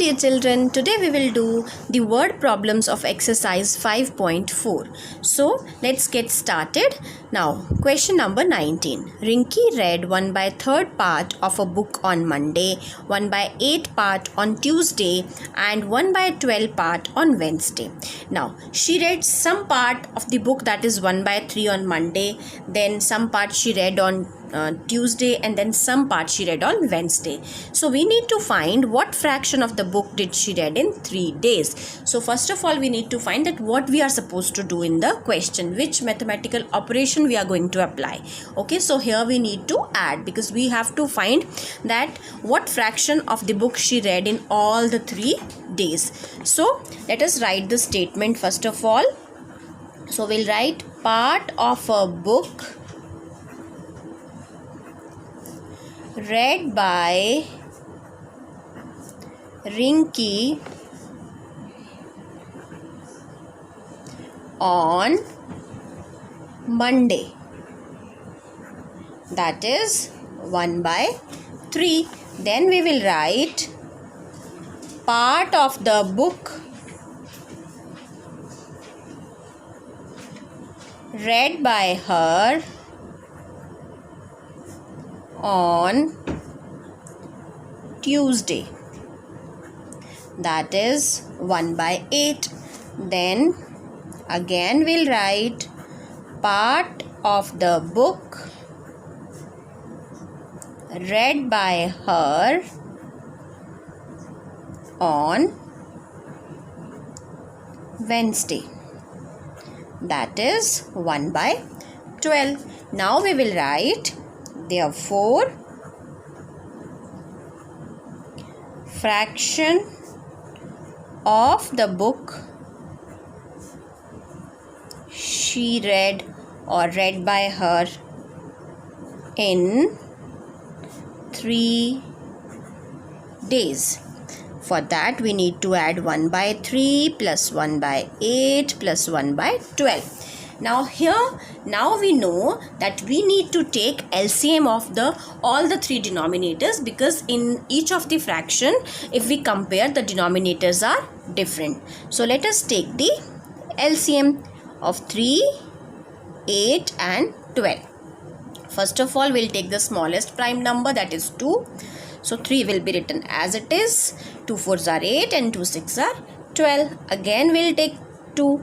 dear children, today we will do the word problems of exercise 5.4. So let's get started. Now question number 19. Rinki read 1/3 part of a book on Monday, 1/8 part on Tuesday and 1/12 part on Wednesday. Now she read some part of the book, that is 1/3 on Monday, then some part she read on Tuesday, and then some part she read on Wednesday. So we need to find what fraction of the book did she read in 3 days. So first of all we need to find that what we are supposed to do in the question, which mathematical operation we are going to apply. Okay, so here we need to add, because we have to find that what fraction of the book she read in all the 3 days. So let us write the statement first of all. So we'll write part of a book read by Rinki on Monday, that is 1/3. Then we will write part of the book read by her on Tuesday, that is 1/8. Then again we'll write part of the book read by her on Wednesday, that is 1/12. Now we will write, therefore fraction of the book she read or read by her in 3 days. For that we need to add 1/3 plus 1/8 plus 1/12. Now we know that we need to take LCM of all the 3 denominators, because in each of the fraction, if we compare, the denominators are different. So let us take the LCM of 3, 8 and 12. First of all we'll take the smallest prime number, that is 2. So 3 will be written as it is. 2 4s are 8 and 2 6 are 12. Again we'll take 2.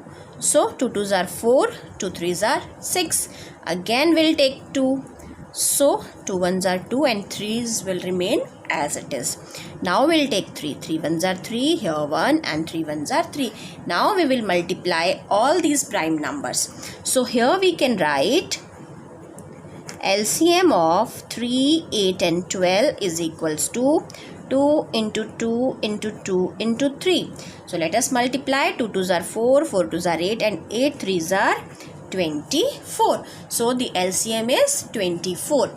So 2 2s are 4, 2 3s are 6. Again we'll take 2. So 2 1s are 2 and 3s will remain as it is. Now we'll take 3. 3 1s are 3, here 1 and 3 1s are 3. Now we will multiply all these prime numbers. So here we can write LCM of 3, 8 and 12 is equals to 2 into 2 into 2 into 3. So let us multiply. 2 2s are 4, 4 2s are 8 and 8 3s are 24. So the LCM is 24.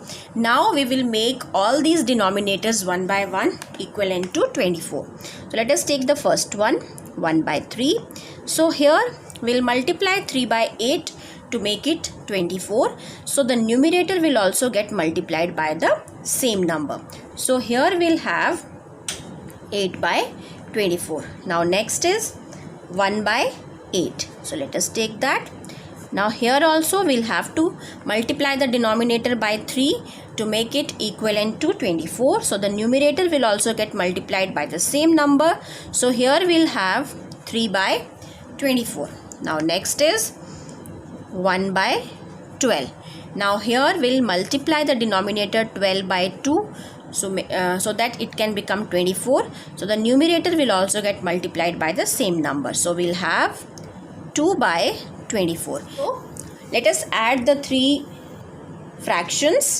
Now we will make all these denominators one by one equivalent to 24. So let us take the first one, 1/3. So here we'll multiply 3/8 to make it 24. So the numerator will also get multiplied by the same number. So here we'll have 8/24. Now next is 1/8. So let us take that. Now here also we'll have to multiply the denominator by 3 to make it equivalent to 24. So the numerator will also get multiplied by the same number. So here we'll have 3/24. Now next is 1/12. Now here we'll multiply the denominator 12 by 2, so that it can become 24. So the numerator will also get multiplied by the same number. So we'll have 2/24. So let us add the 3 fractions,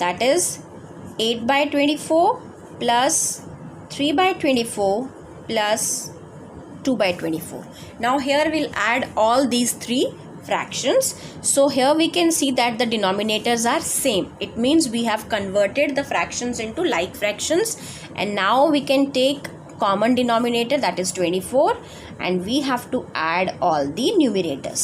that is 8/24 plus 3/24 plus 2/24. Now here we'll add all these 3 fractions. So here we can see that the denominators are same. It means we have converted the fractions into like fractions, and now we can take common denominator, that is 24, and we have to add all the numerators.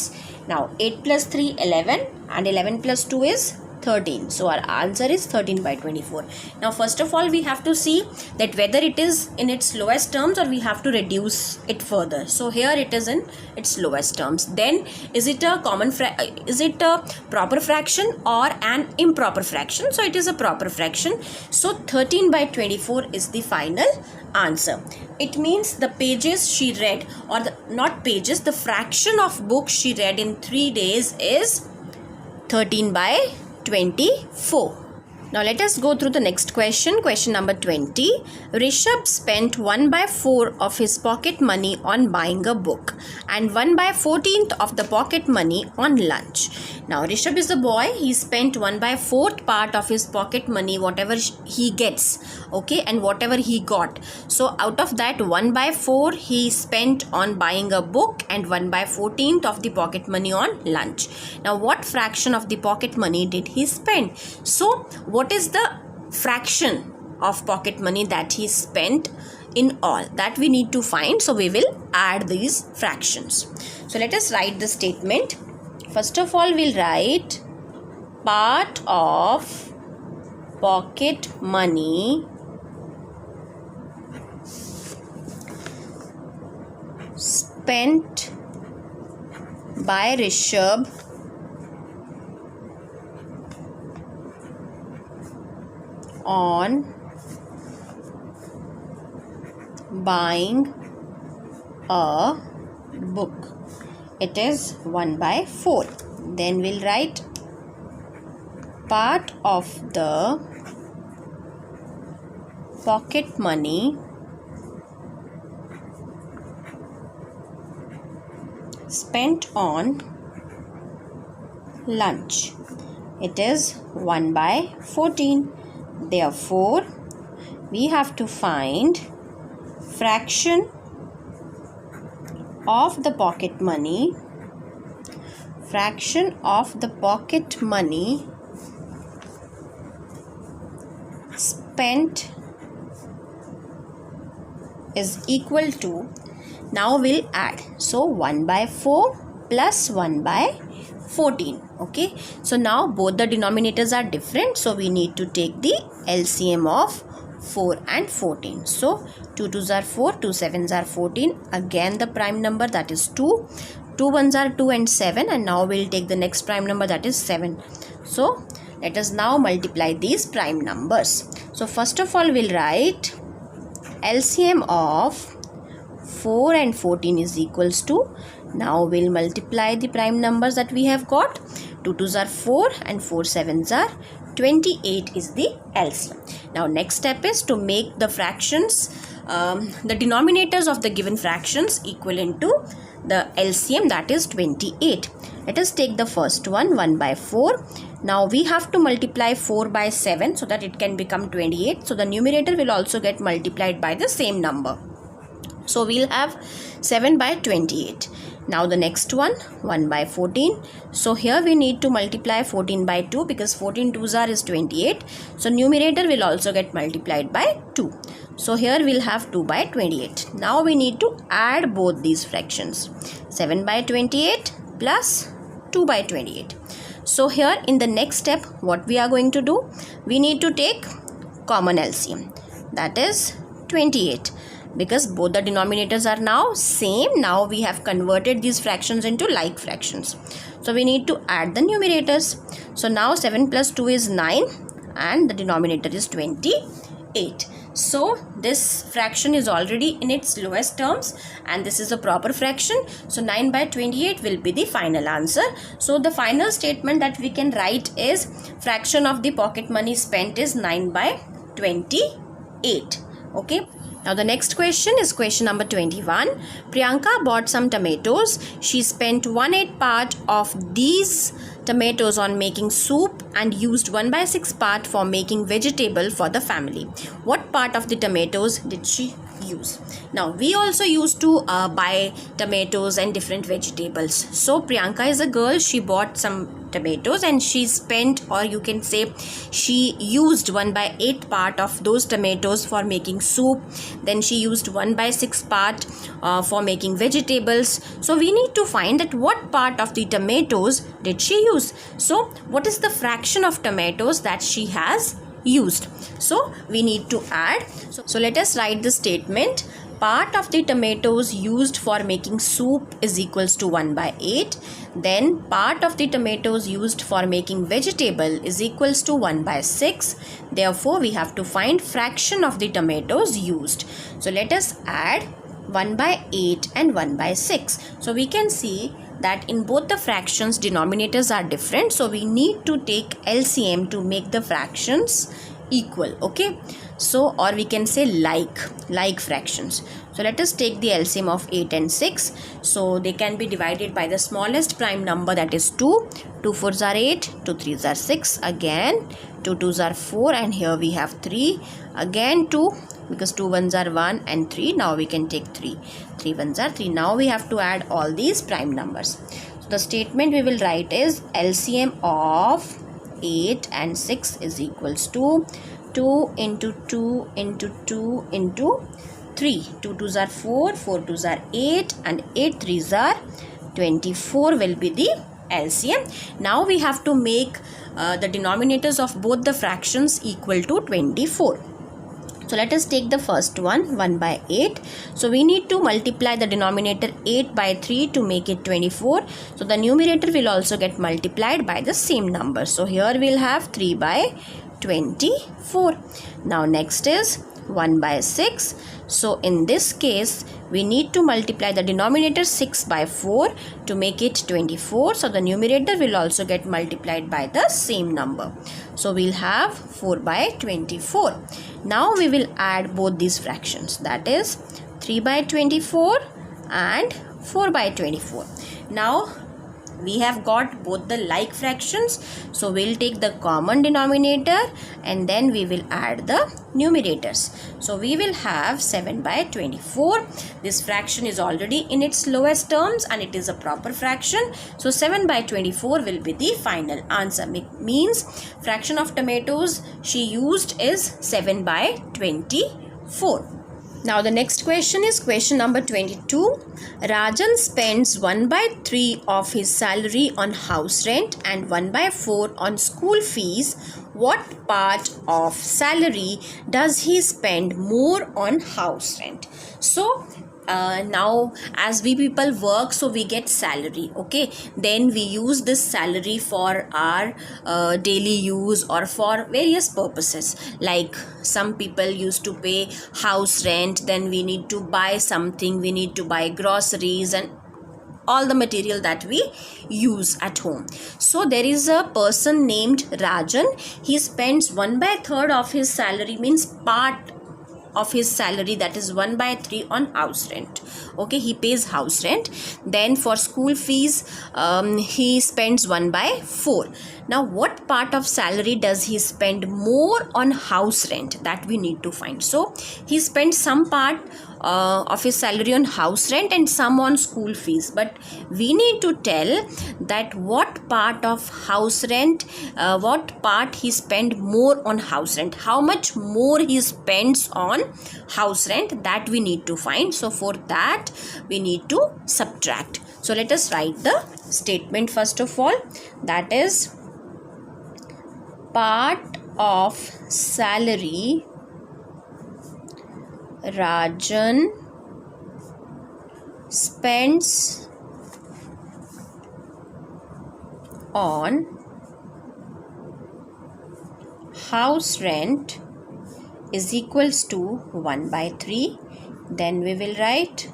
Now 8 plus 3 11 and 11 plus 2 is 13. So our answer is 13 by 24. Now first of all we have to see that whether it is in its lowest terms or we have to reduce it further. So here it is in its lowest terms. Then is it a proper fraction or an improper fraction? So it is a proper fraction. So 13 by 24 is the final answer. It means the pages she read, or the fraction of books she read in 3 days is 13 by 24. Now let us go through the next question. Question number 20. Rishabh spent 1 by 4 of his pocket money on buying a book and 1 by 14th of the pocket money on lunch. Now Rishabh is a boy. He spent 1 by 4th part of his pocket money, whatever he gets, okay, and whatever he got. So out of that 1 by 4 he spent on buying a book and 1 by 14th of the pocket money on lunch. Now what fraction of the pocket money did he spend? So what is the fraction of pocket money that he spent in all? That we need to find. So we will add these fractions. So let us write the statement. First of all we'll write part of pocket money spent by Rishabh on buying a book. It is 1 by 4. Then we'll write part of the pocket money spent on lunch. It is 1 by 14. Therefore, we have to find fraction of the pocket money spent is equal to, now we'll add, so 1 by 4 plus 1 by 14. Okay, so now both the denominators are different, so we need to take the LCM of 4 and 14. So 2 2s are 4, 2 7s are 14. Again the prime number, that is 2. 2 1s are 2 and 7, and now we'll take the next prime number, that is 7. So let us now multiply these prime numbers. So first of all we'll write LCM of 4 and 14 is equals to, now we'll multiply the prime numbers that we have got. 2 2s are 4 and 4 7s are 28 is the LCM. Now next step is to make the fractions, the denominators of the given fractions equivalent to the LCM, that is 28. Let us take the first one, 1 by 4. Now we have to multiply 4 by 7 so that it can become 28. So the numerator will also get multiplied by the same number. So we'll have 7 by 28. Now the next one, 1 by 14. So here we need to multiply 14 by 2 because 14 2s are is 28. So numerator will also get multiplied by 2. So here we'll have 2 by 28. Now we need to add both these fractions. 7 by 28 plus 2 by 28. So here in the next step, what we are going to do? We need to take common LCM. That is 28. Because both the denominators are now same, now we have converted these fractions into like fractions. So we need to add the numerators. So now 7 plus 2 is 9 and the denominator is 28. So this fraction is already in its lowest terms and this is a proper fraction. So 9 by 28 will be the final answer. So the final statement that we can write is fraction of the pocket money spent is 9 by 28. Okay. Now the next question is question number 21. Priyanka bought some tomatoes. She spent 1/8 part of these tomatoes on making soup and used 1/6 part for making vegetable for the family. What part of the tomatoes did she use. Now we also used to buy tomatoes and different vegetables. So Priyanka is a girl, she bought some tomatoes and she spent, or you can say she used 1/8 part of those tomatoes for making soup. Then she used 1/6 part for making vegetables. So we need to find that what part of the tomatoes did she use. So what is the fraction of tomatoes that she has used? So we need to add. So let us write the statement. Part of the tomatoes used for making soup is equals to 1/8. Then part of the tomatoes used for making vegetable is equals to 1/6. Therefore we have to find fraction of the tomatoes used. So let us add 1/8 and 1/6. So we can see that in both the fractions denominators are different, so we need to take LCM to make the fractions equal. Okay, so or we can say like fractions. So let us take the LCM of 8 and 6. So they can be divided by the smallest prime number, that is 2. 2 4s are 8, 2 3s are 6, again 2 2s are 4, and here we have 3, again 2, because 2 1s are 1 and 3. Now we can take 3, 3 1s are 3. Now we have to add all these prime numbers. So the statement we will write is LCM of 8 and 6 is equals to 2 into 2 into 2 into 3. 2 2s are 4, 4 2s are 8, and 8 3s are 24 will be the LCM. Now we have to make the denominators of both the fractions equal to 24. So let us take the first one, 1/8. So we need to multiply the denominator 8 by 3 to make it 24. So the numerator will also get multiplied by the same number. So here we'll have 3/24. Now next is 1/6. So in this case we need to multiply the denominator 6 by 4 to make it 24. So the numerator will also get multiplied by the same number. So we'll have 4/24. Now we will add both these fractions, that is 3/24 and 4/24. Now we have got both the like fractions, so we'll take the common denominator and then we will add the numerators. So we will have 7/24. This fraction is already in its lowest terms and it is a proper fraction. So 7/24 will be the final answer. Means fraction of tomatoes she used is 7/24. Now the next question is question number 22. Rajan spends 1/3 of his salary on house rent and 1/4 on school fees. What part of salary does he spend more on house rent? So now as we people work, so we get salary. Okay, then we use this salary for our daily use or for various purposes. Like some people used to pay house rent, then we need to buy something, we need to buy groceries and all the material that we use at home. So there is a person named Rajan. He spends 1/3 of his salary, means part of his salary, that is 1/3 on house rent. Okay, he pays house rent. Then for school fees he spends 1/4. Now what part of salary does he spend more on house rent? That we need to find. So he spends some part of his salary on house rent and some on school fees, but we need to tell that what part of house rent, what part he spend more on house rent, how much more he spends on house rent, that we need to find. So for that we need to subtract. So let us write the statement first of all. That is part of salary Rajan spends on house rent is equals to 1/3. Then we will write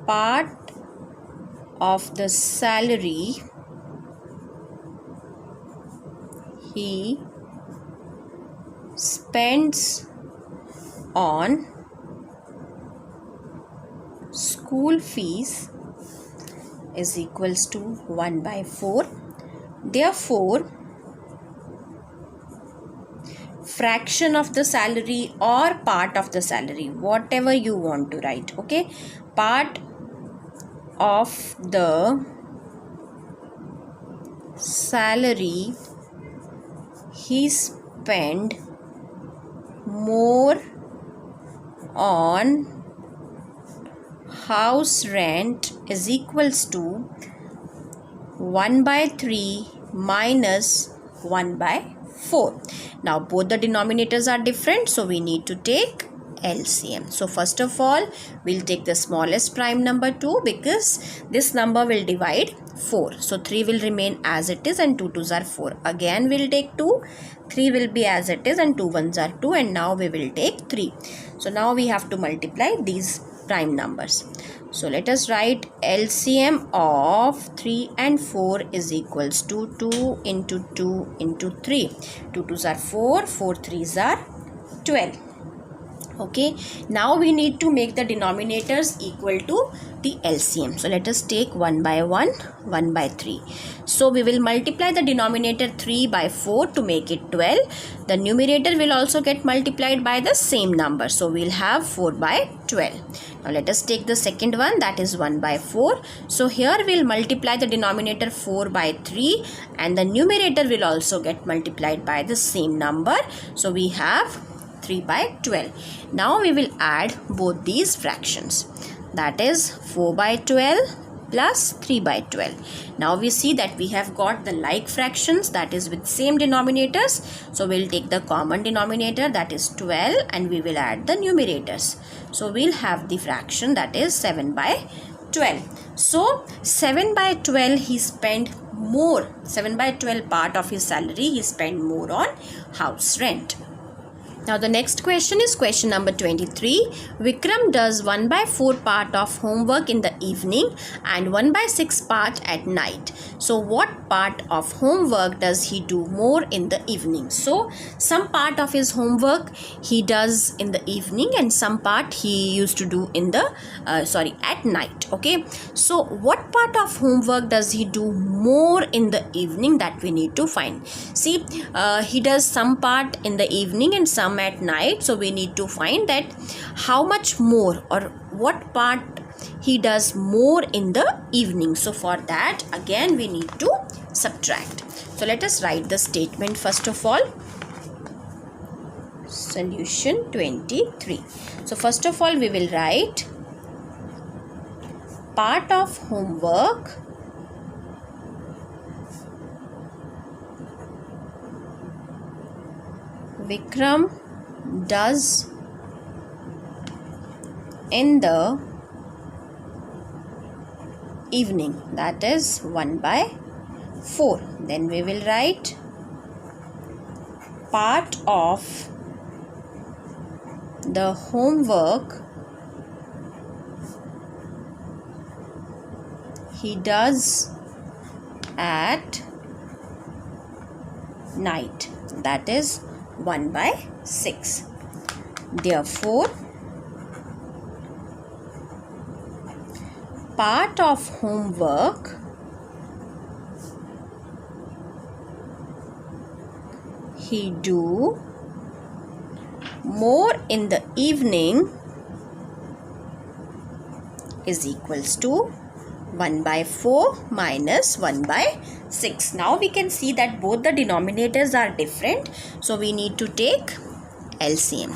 part of the salary he spends on school fees is equals to 1/4. Therefore fraction of the salary or part of the salary, whatever you want to write. Okay, part of the salary he spent more on house rent is equals to 1 by 3 minus 1 by 4. Now both the denominators are different, so we need to take LCM. So first of all, we'll take the smallest prime number 2 because this number will divide 4. So 3 will remain as it is and 2 2s are 4. Again we'll take 2. 3 will be as it is and 2 1s are 2, and now we will take 3. So now we have to multiply these prime numbers. So let us write LCM of 3 and 4 is equals to 2 into 2 into 3. 2 2s are 4, 4 3s are 12. Okay, now we need to make the denominators equal to the LCM. So let us take 1 by 1, 1 by 3. So we will multiply the denominator 3 by 4 to make it 12. The numerator will also get multiplied by the same number. So we'll have 4 by 12. Now let us take the second one, that is 1 by 4. So here we'll multiply the denominator 4 by 3 and the numerator will also get multiplied by the same number. So we have 3 by 12. Now we will add both these fractions, that is 4 by 12 plus 3 by 12. Now we see that we have got the like fractions, that is with same denominators. So we'll take the common denominator, that is 12, and we will add the numerators. So we'll have the fraction, that is 7 by 12. So 7 by 12 he spent more, 7 by 12 part of his salary he spent more on house rent. Now the next question is question number 23. Vikram does 1 by 4 part of homework in the evening and 1 by 6 part at night. So what part of homework does he do more in the evening? So some part of his homework he does in the evening and some part he used to do in the at night. Okay, so what part of homework does he do more in the evening, that we need to find. See, he does some part in the evening and some at night, so we need to find that how much more or what part he does more in the evening. So for that again we need to subtract. So let us write the statement first of all. Solution 23. So first of all we will write part of homework Vikram does in the evening, that is 1 by 4. Then we will write part of the homework he does at night, that is 1 by 6. Therefore, part of homework he do more in the evening is equals to 1 by 4 minus 1 by 6. Now we can see that both the denominators are different. So we need to take LCM.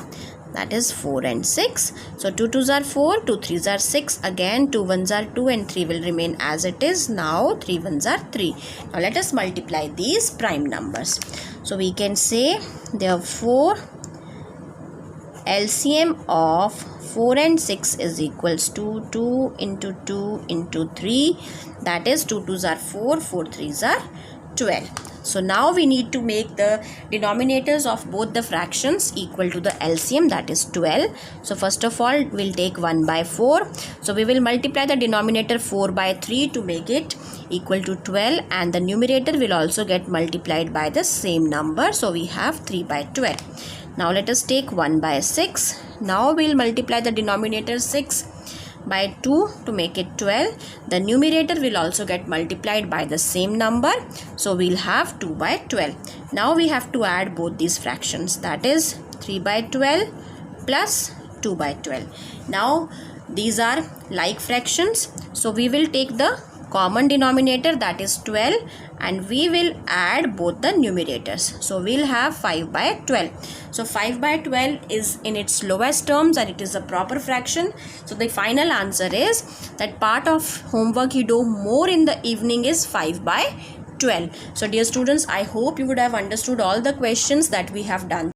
That is 4 and 6. So 2 2s are 4, 2 3s are 6. Again 2 1s are 2 and 3 will remain as it is. Now 3 1s are 3. Now let us multiply these prime numbers. So we can say therefore LCM of 4 and 6 is equals to 2 into 2 into 3. That is 2 2s are 4, 4 3s are 12. So now we need to make the denominators of both the fractions equal to the LCM, that is 12. So first of all we'll take 1 by 4. So we will multiply the denominator 4 by 3 to make it equal to 12, and the numerator will also get multiplied by the same number. So we have 3 by 12. Now let us take 1 by 6. Now we'll multiply the denominator 6 by 2 to make it 12. The numerator will also get multiplied by the same number. So we'll have 2 by 12. Now we have to add both these fractions, that is 3 by 12 plus 2 by 12. Now these are like fractions. So we will take the common denominator, that is 12, and we will add both the numerators. So we'll have 5 by 12. So 5 by 12 is in its lowest terms and it is a proper fraction. So the final answer is that part of homework you do more in the evening is 5 by 12. So dear students, I hope you would have understood all the questions that we have done.